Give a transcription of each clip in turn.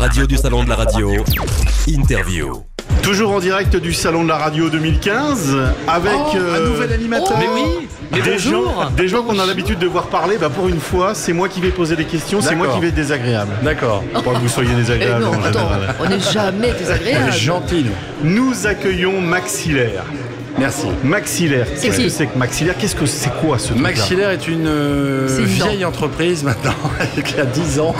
radio du Salon de la Radio, interview. Toujours en direct du Salon de la Radio 2015 avec un nouvel animateur. Mais oui, mais des gens qu'on a l'habitude de voir parler. Pour une fois, c'est moi qui vais poser des questions, c'est moi qui vais être désagréable. D'accord. Pas que vous soyez désagréable Non, en attends, général. on n'est jamais désagréable. Gentil, nous. Nous accueillons Maxillaire. Merci. Maxillaire, qu'est-ce qui que c'est que Maxillaire? C'est quoi ce truc-là? Maxillaire est une C'est vieille entreprise maintenant, qui a 10 ans.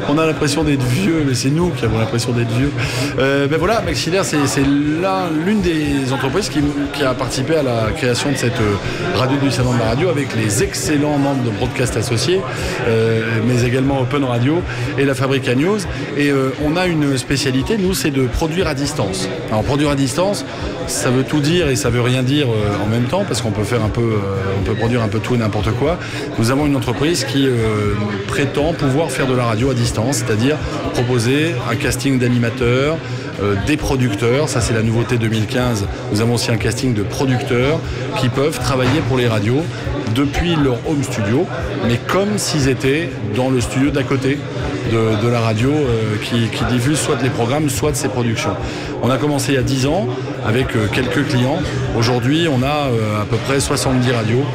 On a l'impression d'être vieux, mais c'est nous qui avons l'impression d'être vieux. Ben voilà, Maxillaire, c'est l'une des entreprises qui a participé à la création de cette radio du Salon de la Radio avec les excellents membres de Broadcast Associés, mais également Open Radio et la Fabrica News. Et on a une spécialité, nous, c'est de produire à distance. Alors, produire à distance, ça veut tout dire et ça veut rien dire en même temps, parce qu'on peut faire on peut produire un peu tout et n'importe quoi. Nous avons une entreprise qui prétend pouvoir faire de la radio à distance, c'est-à-dire proposer un casting d'animateurs, des producteurs, ça c'est la nouveauté 2015. Nous avons aussi un casting de producteurs qui peuvent travailler pour les radios depuis leur home studio, mais comme s'ils étaient dans le studio d'à côté de la radio qui diffuse soit les programmes, soit de ses productions. On a commencé il y a 10 ans avec quelques clients. Aujourd'hui, on a à peu près 70 radios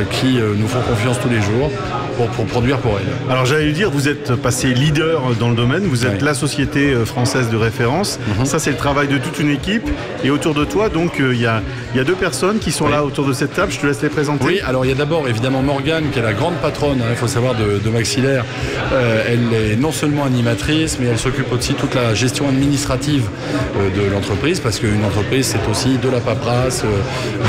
qui nous font confiance tous les jours pour produire pour elles. Alors j'allais dire, vous êtes passé leader dans le domaine, vous êtes la société française de référence. Ça c'est le travail de toute une équipe. Et autour de toi, donc il y a deux personnes qui sont là autour de cette table, je te laisse les présenter. Oui, alors il y a d'abord évidemment Morgane qui est la grande patronne, il faut savoir, de Maxillaire. Elle est non seulement animatrice, mais elle s'occupe aussi de toute la gestion administrative de l'entreprise, parce qu'une entreprise c'est aussi de la paperasse,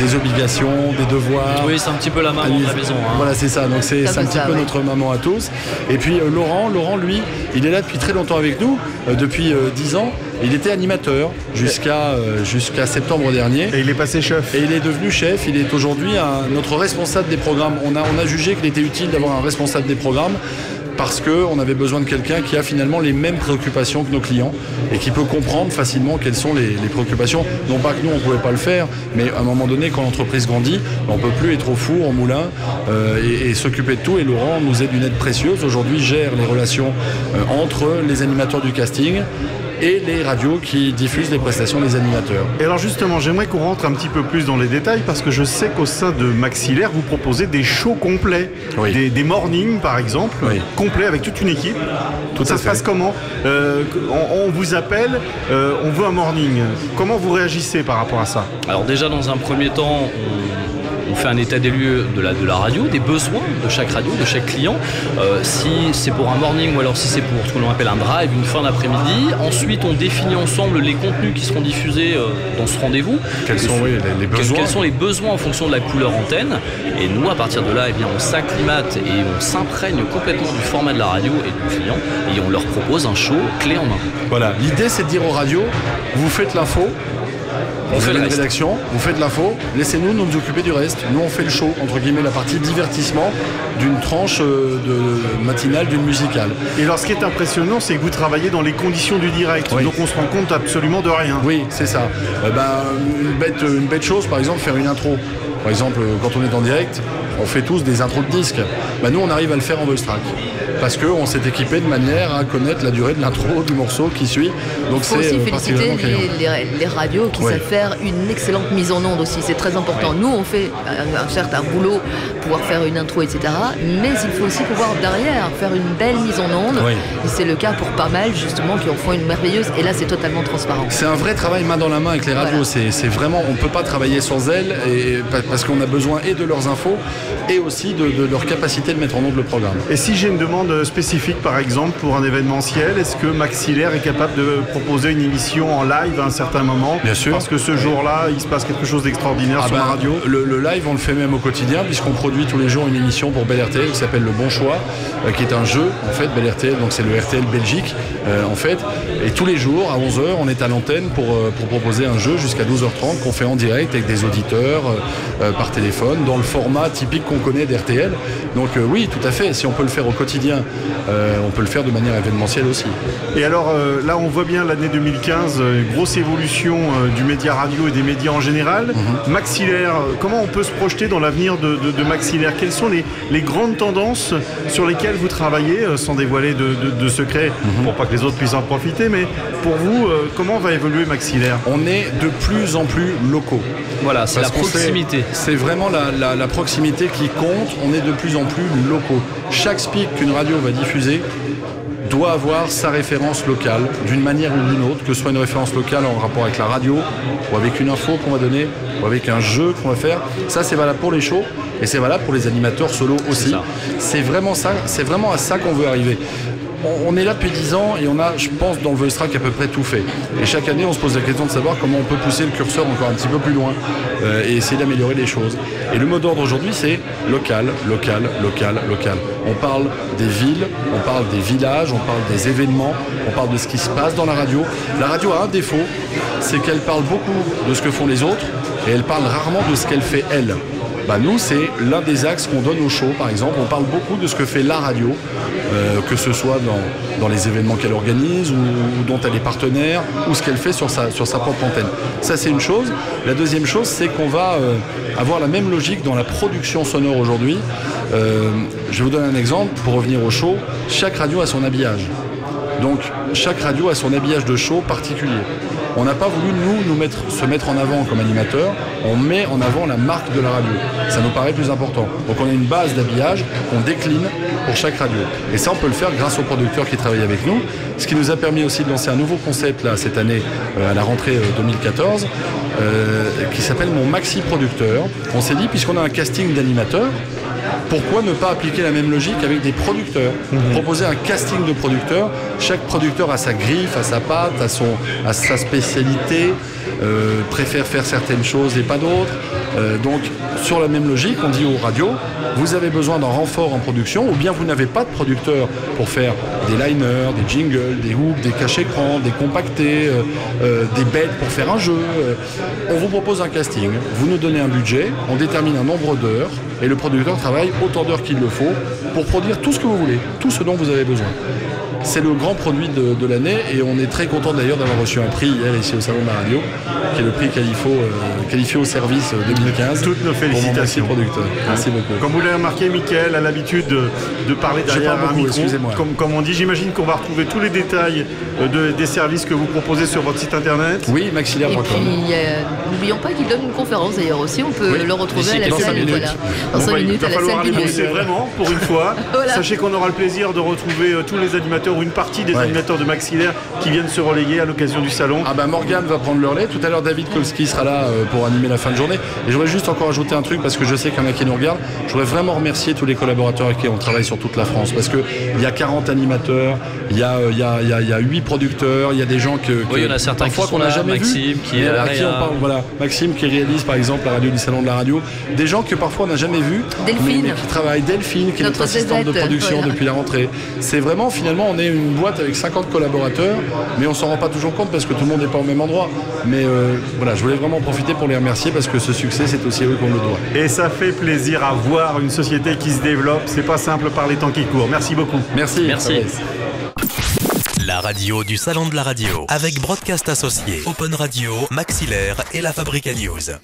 des obligations, des devoirs. oui, c'est un petit peu la maman de la maison. Hein. Voilà, c'est ça, donc c'est un petit peu notre maman à tous. Et puis Laurent, lui, il est là depuis très longtemps avec nous, depuis 10 ans. Il était animateur jusqu'à septembre dernier. Et il est passé chef. Et il est devenu chef. Il est aujourd'hui notre responsable des programmes. On a jugé qu'il était utile d'avoir un responsable des programmes, parce qu'on avait besoin de quelqu'un qui a finalement les mêmes préoccupations que nos clients et qui peut comprendre facilement quelles sont les préoccupations. Non pas que nous, on ne pouvait pas le faire, mais à un moment donné, quand l'entreprise grandit, on ne peut plus être au four, en moulin et s'occuper de tout. Et Laurent nous est d'une aide précieuse. Aujourd'hui, gère les relations entre les animateurs du casting et les radios qui diffusent les prestations des animateurs. Et alors justement, j'aimerais qu'on rentre un petit peu plus dans les détails, parce que je sais qu'au sein de Maxillaire, vous proposez des shows complets, des mornings par exemple, complets avec toute une équipe. Ça se passe comment? On vous appelle, on veut un morning. Comment vous réagissez par rapport à ça? Alors déjà, dans un premier temps, on fait un état des lieux de la radio, des besoins de chaque radio, de chaque client, si c'est pour un morning ou alors si c'est pour ce que l'on appelle un drive, une fin d'après-midi. Ensuite, on définit ensemble les contenus qui seront diffusés dans ce rendez-vous. Quels sont les besoins? Quels sont les besoins en fonction de la couleur antenne. Et nous, à partir de là, on s'acclimate et on s'imprègne complètement du format de la radio et du client, et on leur propose un show clé en main. Voilà, l'idée c'est de dire aux radios, vous faites l'info, on fait la rédaction, vous faites l'info, laissez-nous nous occuper du reste. Nous on fait le show, entre guillemets, la partie divertissement d'une tranche matinale d'une musicale. Et alors ce qui est impressionnant, c'est que vous travaillez dans les conditions du direct, donc on se rend compte absolument de rien. Oui, c'est ça. Une bête chose, par exemple, faire une intro. Par exemple, quand on est en direct, on fait tous des intros de disques. Nous on arrive à le faire en voice track, parce qu'on s'est équipé de manière à connaître la durée de l'intro du morceau qui suit. Donc il faut aussi féliciter les radios qui savent faire une excellente mise en onde aussi, c'est très important. Nous on fait un certain boulot, pouvoir faire une intro, etc. Mais il faut aussi pouvoir derrière faire une belle mise en onde. Et c'est le cas pour pas mal justement qui en font une merveilleuse, et là c'est totalement transparent. C'est un vrai travail main dans la main avec les radios. C'est vraiment, on ne peut pas travailler sans elles, parce qu'on a besoin et de leurs infos et aussi de leur capacité de mettre en onde le programme. Et si j'ai une demande spécifique par exemple pour un événementiel, est-ce que Maxillaire est capable de proposer une émission en live à un certain moment? Bien sûr. Parce que ce jour-là, il se passe quelque chose d'extraordinaire sur la radio. Le live, on le fait même au quotidien, puisqu'on produit tous les jours une émission pour Bel RTL qui s'appelle Le Bon Choix, qui est un jeu en fait, Bel RTL, donc c'est le RTL Belgique en fait. Et tous les jours à 11h, on est à l'antenne pour proposer un jeu jusqu'à 12h30 qu'on fait en direct avec des auditeurs par téléphone, dans le format typique public qu'on connaît d'RTL. Donc oui, tout à fait, si on peut le faire au quotidien, on peut le faire de manière événementielle aussi. Et alors là, on voit bien l'année 2015, grosse évolution du média radio et des médias en général. Maxillaire, comment on peut se projeter dans l'avenir de Maxillaire? Quelles sont les grandes tendances sur lesquelles vous travaillez, sans dévoiler de secrets, pour pas que les autres puissent en profiter, mais pour vous, comment va évoluer Maxillaire? On est de plus en plus locaux. Voilà, c'est la proximité. C'est vraiment la proximité qui compte. On est de plus en plus locaux. Chaque speak qu'une radio va diffuser doit avoir sa référence locale, d'une manière ou d'une autre, que ce soit une référence locale en rapport avec la radio, ou avec une info qu'on va donner, ou avec un jeu qu'on va faire. Ça, c'est valable pour les shows, et c'est valable pour les animateurs solo aussi. C'est vraiment ça, c'est vraiment à ça qu'on veut arriver. On est là depuis 10 ans et on a, je pense, dans le Voice Track à peu près tout fait. Et chaque année, on se pose la question de savoir comment on peut pousser le curseur encore un petit peu plus loin et essayer d'améliorer les choses. Et le mot d'ordre aujourd'hui, c'est local, local, local, local. On parle des villes, on parle des villages, on parle des événements, on parle de ce qui se passe dans la radio. La radio a un défaut, c'est qu'elle parle beaucoup de ce que font les autres et elle parle rarement de ce qu'elle fait elle. Nous, c'est l'un des axes qu'on donne au show, par exemple. On parle beaucoup de ce que fait la radio, que ce soit dans les événements qu'elle organise ou dont elle est partenaire, ou ce qu'elle fait sur sa propre antenne. Ça, c'est une chose. La deuxième chose, c'est qu'on va avoir la même logique dans la production sonore aujourd'hui. Je vais vous donner un exemple. Pour revenir au show, chaque radio a son habillage. Donc, chaque radio a son habillage de show particulier. On n'a pas voulu, se mettre en avant comme animateur. On met en avant la marque de la radio. Ça nous paraît plus important. Donc, on a une base d'habillage qu'on décline pour chaque radio. Et ça, on peut le faire grâce aux producteurs qui travaillent avec nous. Ce qui nous a permis aussi de lancer un nouveau concept là, cette année, à la rentrée 2014, qui s'appelle mon Maxi Producteur. On s'est dit, puisqu'on a un casting d'animateurs, pourquoi ne pas appliquer la même logique avec des producteurs? Proposer un casting de producteurs. Chaque producteur a sa griffe, a sa patte, a sa spécialité, préfère faire certaines choses et pas d'autres. Donc, sur la même logique, on dit aux radios, vous avez besoin d'un renfort en production, ou bien vous n'avez pas de producteur pour faire des liners, des jingles, des hooks, des cache-écrans, des compactés, des bêtes pour faire un jeu. On vous propose un casting, vous nous donnez un budget, on détermine un nombre d'heures, et le producteur travaille autant d'heures qu'il le faut pour produire tout ce que vous voulez, tout ce dont vous avez besoin. C'est le grand produit de l'année et on est très content d'ailleurs d'avoir reçu un prix hier ici au Salon de la Radio, qui est le prix qualifié au service 2015. Toutes nos félicitations. Producteur. Merci beaucoup. Comme vous l'avez remarqué, Mickaël a l'habitude de parler derrière un micro. Excusez-moi. Comme on dit, j'imagine qu'on va retrouver tous les détails des services que vous proposez sur votre site internet. Oui, maxillaire.com. Et puis, n'oublions pas qu'il donne une conférence d'ailleurs aussi. On peut le retrouver à la salle. Dans 5 minutes à la salle Billot. C'est vraiment, pour une fois. Voilà. Sachez qu'on aura le plaisir de retrouver tous les animateurs ou une partie des animateurs de Maxillaire qui viennent se relayer à l'occasion du salon. Morgane va prendre le relais. Tout à l'heure, David Kolski sera là pour animer la fin de journée. Et je voudrais juste encore ajouter un truc parce que je sais qu'il y en a qui nous regardent. Je voudrais vraiment remercier tous les collaborateurs avec qui on travaille sur toute la France parce qu'il y a 40 animateurs, il y a 8 producteurs, il y a des gens il y en a certains qui sont là, Maxime qui est à qui on parle, voilà, Maxime qui réalise par exemple la radio du Salon de la Radio, des gens que parfois on n'a jamais vus, Delphine mais qui travaillent, Delphine qui est notre assistante de production depuis la rentrée. C'est vraiment finalement on est une boîte avec 50 collaborateurs, mais on s'en rend pas toujours compte parce que tout le monde n'est pas au même endroit. Mais voilà, je voulais vraiment profiter pour les remercier parce que ce succès c'est aussi eux qu'on le doit. Et ça fait plaisir à voir une société qui se développe. C'est pas simple par les temps qui courent. Merci beaucoup. Merci. La radio du Salon de la Radio avec Broadcast Associés, Open Radio, Maxillaire et la Fabrica News.